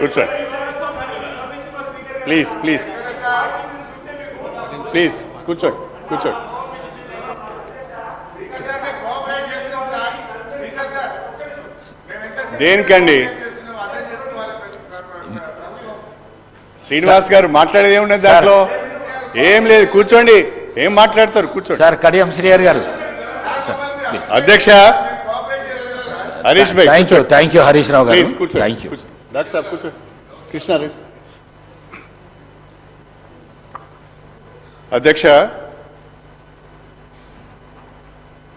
కూర్చోండి please please please కూర్చోండి కూర్చోండి. దేనికండి శ్రీనివాస్ గారు మాట్లాడేది ఏమున్నది దాంట్లో? ఏం లేదు, కూర్చోండి. ఏం మాట్లాడతారు? కూర్చోండి సార్. కడియం శ్రీహరి గారు. అధ్యక్ష హరీష్ భాయ్. థ్యాంక్ యూ హరీష్ రావు గారు. Thank you. డాక్టర్ సాబ్ కూర్చోండి. కృష్ణారెడ్డి. అధ్యక్ష,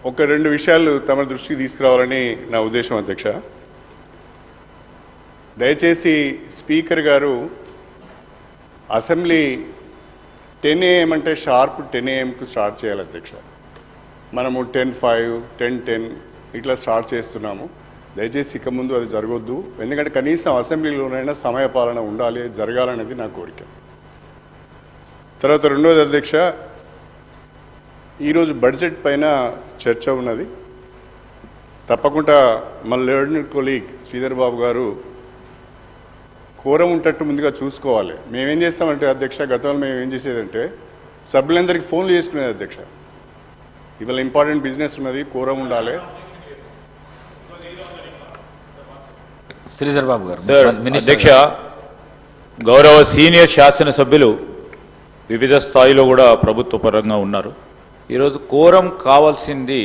ఒక 2 విషయాలు తమ దృష్టికి తీసుకురావాలని నా ఉద్దేశం. అధ్యక్ష, దయచేసి స్పీకర్ గారు అసెంబ్లీ 10 AM అంటే షార్ప్ 10 AMకు స్టార్ట్ చేయాలి. అధ్యక్ష, మనము 10:05, 10:10 ఇట్లా స్టార్ట్ చేస్తున్నాము. దయచేసి ఇక ముందు అది జరగొద్దు. ఎందుకంటే కనీసం అసెంబ్లీలోనైనా సమయపాలన ఉండాలి, జరగాలనేది నా కోరిక. తర్వాత రెండోది అధ్యక్ష, ఈరోజు బడ్జెట్ పైన చర్చ ఉన్నది. తప్పకుండా మన లెర్నర్ కొలీగ్ శ్రీధర్ బాబు గారు కోరం ఉంటట్టు ముందుగా చూసుకోవాలి. మేమేం చేస్తామంటే అధ్యక్ష, గతంలో మేము ఏం చేసేదంటే సభ్యులందరికీ ఫోన్లు చేసుకునేది. అధ్యక్ష, ఇవాళ ఇంపార్టెంట్ బిజినెస్ ఉన్నది, కోరం ఉండాలి. శ్రీధర్ బాబు గారు. అధ్యక్ష, గౌరవ సీనియర్ శాసనసభ్యులు వివిధ స్థాయిలో కూడా ప్రభుత్వ పరంగా ఉన్నారు. ఈరోజు కోరం కావాల్సింది